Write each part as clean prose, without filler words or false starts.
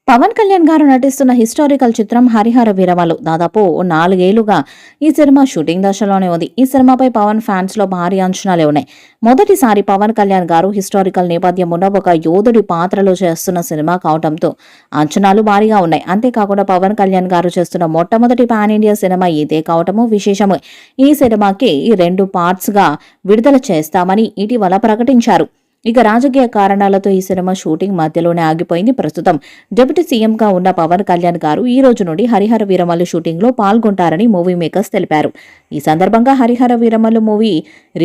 పవన్ కళ్యాణ్ గారు నటిస్తున్న హిస్టారికల్ చిత్రం హరిహర వీరమలు దాదాపు 4 ఏళ్లుగా ఈ సినిమా షూటింగ్ దశలోనే ఉంది. ఈ సినిమాపై పవన్ ఫ్యాన్స్ లో భారీ అంచనాలే ఉన్నాయి. మొదటిసారి పవన్ కళ్యాణ్ గారు హిస్టారికల్ నేపథ్యం ఉన్న ఒక యోధుడి పాత్రలో చేస్తున్న సినిమా కావడంతో అంచనాలు భారీగా ఉన్నాయి. అంతేకాకుండా పవన్ కళ్యాణ్ గారు చేస్తున్న మొట్టమొదటి పాన్ ఇండియా సినిమా ఇదే కావటము విశేషము. ఈ సినిమాకి 2 పార్ట్స్ గా విడుదల చేస్తామని ఇటీవల ప్రకటించారు. ఇక రాజకీయ కారణాలతో ఈ సినిమా షూటింగ్ మధ్యలోనే ఆగిపోయింది. ప్రస్తుతం డిప్యూటీ సీఎంగా ఉన్న పవన్ కళ్యాణ్ గారు ఈ రోజు నుండి హరిహర వీరమల్లు షూటింగ్ లో పాల్గొంటారని మూవీ మేకర్స్ తెలిపారు. ఈ సందర్భంగా Harihara Veeramallu movie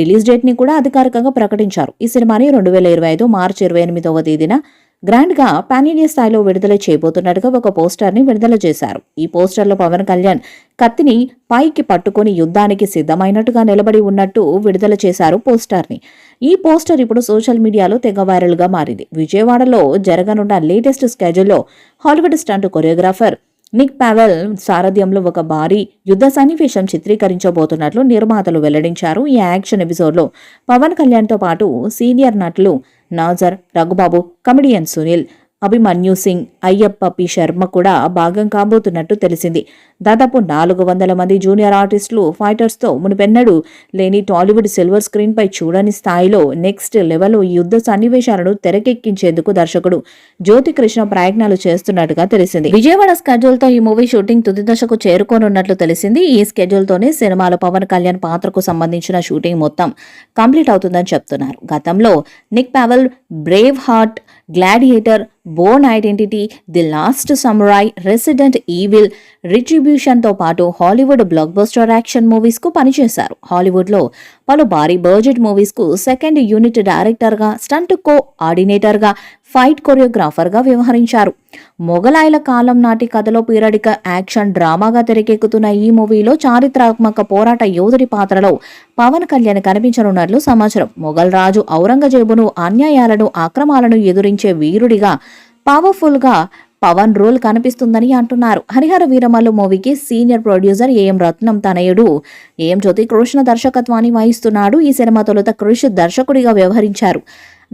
release date ని కూడా అధికారికంగా ప్రకటించారు. ఈ సినిమాని 2025 మార్చి 28వ తేదీన గ్రాండ్ గా పాన్ ఇండియా స్థాయిలో విడుదల చేయబోతున్నట్టుగా ఒక పోస్టర్ ని విడుదల చేశారు. ఈ పోస్టర్ లో పవన్ కళ్యాణ్ కత్తిని పైకి పట్టుకుని యుద్ధానికి సిద్ధమైనట్టుగా నిలబడి ఉన్నట్టు విడుదల చేశారు పోస్టర్ ని. ఈ పోస్టర్ ఇప్పుడు సోషల్ మీడియాలో తెగ వైరల్ గా మారింది. విజయవాడలో జరగనున్న లేటెస్ట్ స్కెడ్యూల్లో Hollywood stunt choreographer Nick Powell సారథ్యంలో ఒక భారీ యుద్ధ సన్నివేశం చిత్రీకరించబోతున్నట్లు నిర్మాతలు వెల్లడించారు. ఈ యాక్షన్ ఎపిసోడ్లో పవన్ కళ్యాణ్తో పాటు సీనియర్ నటులు నాజర్, రఘుబాబు, కమెడియన్ సునీల్, అభిమన్యు సింగ్, అయ్యప్ప పి శర్మ కూడా భాగం కాబోతున్నట్టు తెలిసింది. దాదాపు 400 మంది జూనియర్ ఆర్టిస్టులు, ఫైటర్స్తో మునుపెన్నడూ లేని టాలీవుడ్ సిల్వర్ స్క్రీన్ పై చూడని స్థాయిలో నెక్స్ట్ లెవెల్ యుద్ధ సన్నివేశాలను తెరకెక్కించేందుకు దర్శకుడు జ్యోతి కృష్ణ ప్రయత్నాలు చేస్తున్నట్టుగా తెలిసింది. విజయవాడ స్కెడ్యూల్ తో ఈ మూవీ షూటింగ్ తుది దశకు చేరుకోనున్నట్లు తెలిసింది. ఈ స్కెడ్యూల్ తోనే సినిమాలో పవన్ కళ్యాణ్ పాత్రకు సంబంధించిన షూటింగ్ మొత్తం కంప్లీట్ అవుతుందని చెప్తున్నారు. గతంలో Nick Powell Braveheart, Gladiator, Bourne Identity, The Last Samurai, Resident Evil, Retribution తో పాటు Hollywood blockbuster action movies కు పనిచేశారు. హాలీవుడ్ లో పలు భారీ బడ్జెట్ మూవీస్ కు సెకండ్ యూనిట్ డైరెక్టర్ గా, స్టంట్ కో ఆర్డినేటర్ గా, ఫైట్ కొరియోగ్రాఫర్ గా వ్యవహరించారు. మొఘలాయల కాలం నాటి కథలో పీరియడిక యాక్షన్ డ్రామాగా తెరకెక్కుతున్న ఈ మూవీలో చారిత్రాత్మక పోరాట యోధుడి పాత్రలో పవన్ కళ్యాణ్ కనిపించనున్నట్లు సమాచారం. మొఘల్ రాజు ఔరంగజేబును, అన్యాయాలను, అక్రమాలను ఎదురించే వీరుడిగా, పవర్ఫుల్ గా పవన్ రోల్ కనిపిస్తుందని అంటున్నారు. హరిహర వీరమల్లు మూవీకి సీనియర్ ప్రొడ్యూసర్ ఏఎం రత్నం తనయుడు ఏఎం జ్యోతి కృష్ణ దర్శకత్వాన్ని వహిస్తున్నాడు. ఈ సినిమా తొలుత కృష్ దర్శకుడిగా వ్యవహరించారు.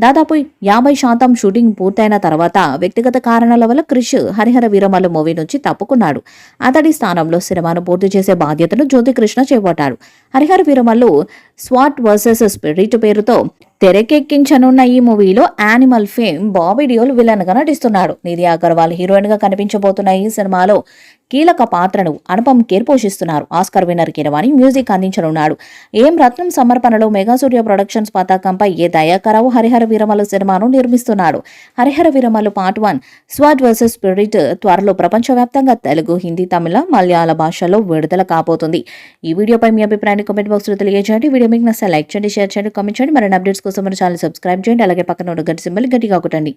దాదాపు 50% షూటింగ్ పూర్తయిన తర్వాత వ్యక్తిగత కారణాల వల్ల క్రిష్ హరిహర వీరమల్లు మూవీ నుంచి తప్పుకున్నాడు. అతడి స్థానంలో సినిమాను పూర్తి చేసే బాధ్యతను జ్యోతి కృష్ణ చేపట్టాడు. Harihara Veeramallu sword versus spirit పేరుతో తెరకెక్కించనున్న ఈ మూవీలో యానిమల్ ఫేమ్ బాబీ డియోల్ విలన్ గా నటిస్తున్నాడు. నిధి అగర్వాల్ హీరోయిన్ గా కనిపించబోతున్న ఈ సినిమాలో కీలక పాత్రను అనుపమ్ ఖేర్ పోషిస్తున్నారు. ఆస్కర్ విన్నర్ కీరవాణి మ్యూజిక్ అందించనున్నాడు. ఏం రత్నం సమర్పణలో మెగా సూర్య ప్రొడక్షన్స్ పతాకంపై ఏ దయాకరావు హరిహర వీరమల్లు సినిమాను నిర్మిస్తున్నాడు. Harihara Veeramallu part 1 sword versus spirit త్వరలో ప్రపంచవ్యాప్తంగా తెలుగు, హిందీ, తమిళ, మలయాళ భాషల్లో విడుదల కాబోతుంది. ఈ వీడియోపై మీ అభిప్రాయాన్ని కామెంట్ బాక్స్ లో తెలియజేయండి. వీడియో మీకు నచ్చితే లైక్ చేయండి, షేర్ చేయండి, కామెంట్ చేయండి. మరిన్ని అప్డేట్స్ కోసం మన ఛానల్ సబ్స్క్రైబ్ చేయండి. అలాగే పక్కన ఉన్న గంట సింబల్ గట్టిగా కొట్టండి.